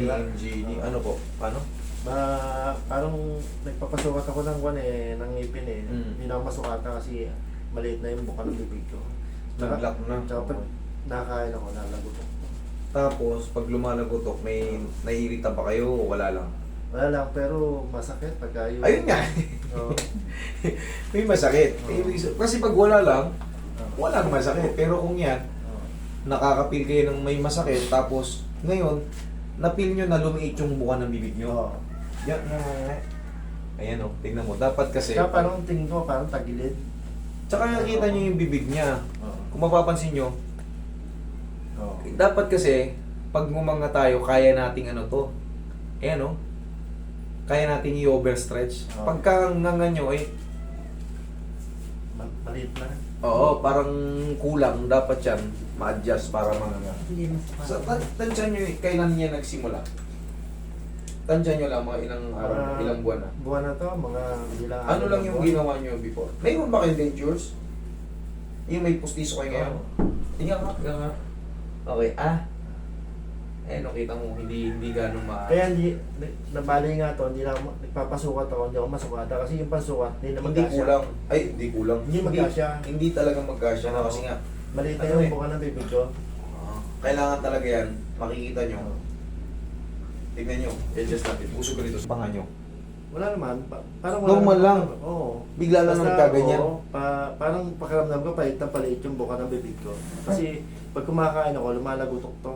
Genie. Ano po? Paano? Parang nagpapasukat ako ng ng ngipin eh. Mm. Hindi na ako masukatan kasi maliit na yung buka ng bibig ko. Nag-lock na. Tsaka pag Okay. nakakain ako, nalagutok. Tapos, pag lumalagotok, may naiirita pa kayo o wala lang? Wala lang, pero masakit pagka yun. Ayun nga. Oo. May masakit. Oo. Kasi pag wala lang, Oo. walang masakit. Pero kung yan, Oo. nakakapil kayo ng may masakit, tapos ngayon, napil nyo na lumiit yung buka ng bibig nyo. Oo. Yan, ayan o, tingnan mo. Dapat kasi, Kaya parang tingin ko, parang tagilid. tsaka nakita nyo yung bibig niya. Oo. Kung mapapansin nyo, Oo. dapat kasi, pag ngumanga tayo, kaya nating ano to. Ayan o. Kaya nating i-overstretch. Oo. Pagka nganga nyo, Maliit na. oo, parang kulang. Dapat yan, ma-adjust para manganga. Hindi mas So, tansyan nyo, kailan niya nagsimula? Tansyan nyo lang, mga ilang araw, ilang buwan na. Buwan na to, mga ilang Ano lang yung buwan. ginawa nyo before? Mayroon ba kayong dentures? Yung may pustiso kayo ngayon? Tingnan nga, tingnan nga. Okay, Ayan, nakita mo, hindi ganun Kaya hindi, nabali nga to, hindi na ako, nagpapasukat ako, hindi ako masukata kasi yung pasukat, hindi naman hindi kulang. Ay, hindi kulang. Hindi magkasya. Hindi talaga magkasya na kasi nga, Maliit na Ano yung eh? buka ng bibig ko. kailangan talaga yan, makikita nyo. Tignan nyo, adjust natin. Usog ka dito sa panga nyo. Wala naman, parang Normal lang. Oo. Bigla lang Basta, nagkaganyan. oo, parang pakiramdam ko, palit na palit yung buka ng bibig ko. Kasi pag kumakain ako, lumalagutok to.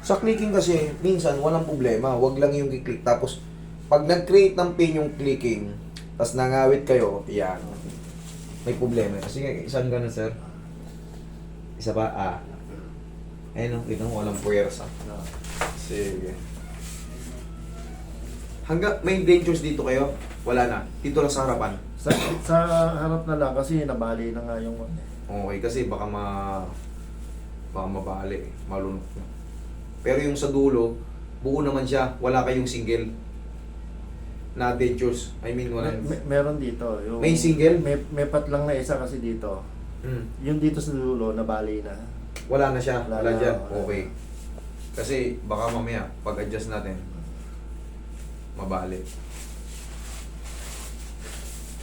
Sa clicking kasi, minsan walang problema. Huwag lang yung i-click. Tapos, pag nag-create ng pain yung clicking, tapos nangawit kayo, yan. May problema. Kasi isang ganun, sir. Isa pa, Ayun, kita mo, walang puwersa. Sige. Hanggang may dentures dito kayo? Wala na. Dito lang sa harapan. Sa harap na lang kasi nabali na nga yung Okay, kasi baka mabali, malunok na. Pero yung sa dulo, buo naman siya. Wala kayong single na dentures. I mean, walang... meron dito. Yung, May single? May pat lang na isa kasi dito. Yung dito sa dulo, nabali na. Wala na siya. Wala Wala na, dyan. wala. Okay. Kasi baka mamaya, pag-adjust natin, mabali.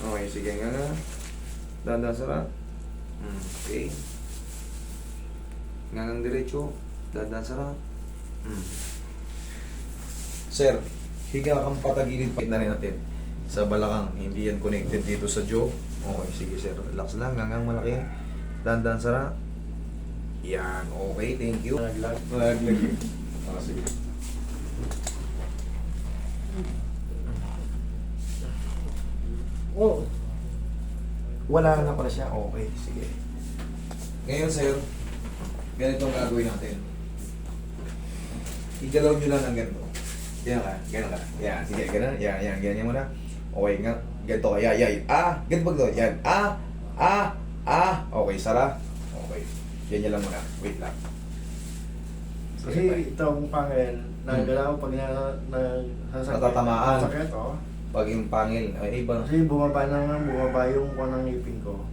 Okay, sige nga nga. Dahan-dahan sarap. Okay. Ngangang diretso. Dahan-dahan sarap. Sir, higa kang patagilid. Pakita na rin natin sa balakang. Hindi yan connected dito sa jaw. Okay, sige sir. Relax lang. Ngangang malaki. Dahan-dahan sarap. Yan. Okay, thank you. Naglag. Nalaglag yun. Sige. Oh. Wala na pala siya. Okay, sige. Ngayon, sir, ganito ang gagawin natin. Igalaw nyo lang ng ganito. Yan ka, ganyan ka. Yan, sige, ganyan, yan, ganyan mo na. Okay nga, ganito ka, yan. Ganito ba ito? Yan, Okay, sara. Okay, ganyan lang muna. Wait lang. Kasi itong pangil, nagalaw pag Natatamaan. Sakit, oh. Pag yung pangil, ay iba. Kasi bumaba yung kuha ng ngipin ko.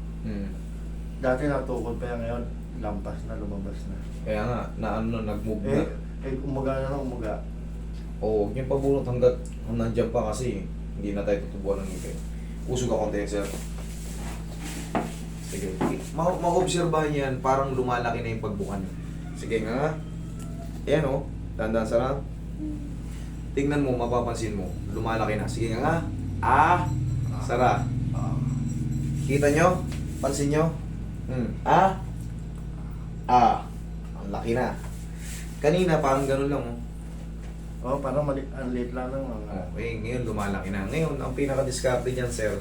Dati natukod pa yan, ngayon lampas na, lumabas na. Kaya nga, nag-move na. Umaga na lang, umaga. Oo, huwag niyong pabunot hanggat nandiyan pa kasi hindi na tayo tutubuan ng ngipin. Usog ako konti, sir. Sige. Ma-obserbahan yan, parang lumalaki na yung pagbukan. Sige nga. Ayan o, tandaan sarap. Tingnan mo, mapapansin mo, lumalaki na. Sige nga. Sara. Kita nyo? Pansin nyo? Ang laki na. Kanina, parang ganun lang. Oh, parang ang liit lang ng mga. Okay, ngayon lumalaki na. Ngayon, ang pinaka-discarte niyan, sir,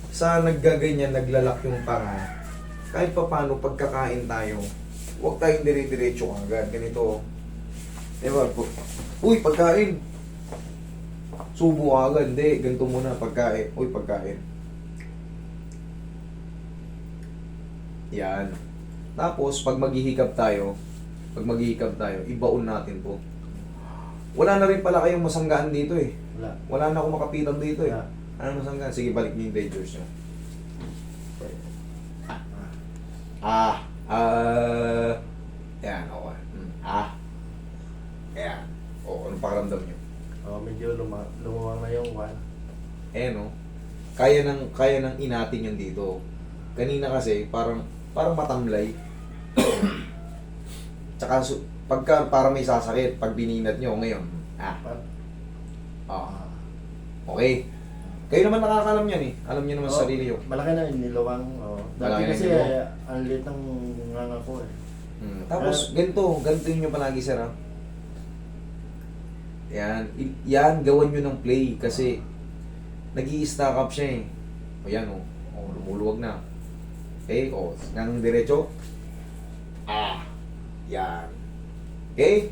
sa naggaganyan, naglalak yung panga, kahit pa paano, pagkakain tayo, huwag tayong dire-diretso agad. Ganito. Diba? Uy, pagkain! Subo ka agad. Hindi, ganito muna, pagkain. Uy, pagkain. Yan. Tapos, pag maghihikap tayo, ibaon natin po. Wala na rin pala kayong masanggaan dito eh. Wala. Wala na akong makapitan dito eh. Wala. Ano masanggaan? Sige, balik niyo yung dentures niyo. Yan, okay. Yan. O, ano pa? Ayan o. Kaya ng inatin yun dito. Kanina kasi, parang matamlay. Tsaka, pagka parang may sasakit, pag bininat nyo, ngayon, okay. Kayo naman nakakalam yan eh. Alam nyo naman sa sarili nyo. Malaki na yung nilawang. Oh. Dati Malaki na kasi, yung nilawang. ang liit ng nganga ko eh. Tapos, ganito yun yung palagi sir ha. Yan, gawan nyo ng play kasi nag-i-stack up siya eh. O yan o, lumuluwag na. Okay, nang diretso. Yan. Okay?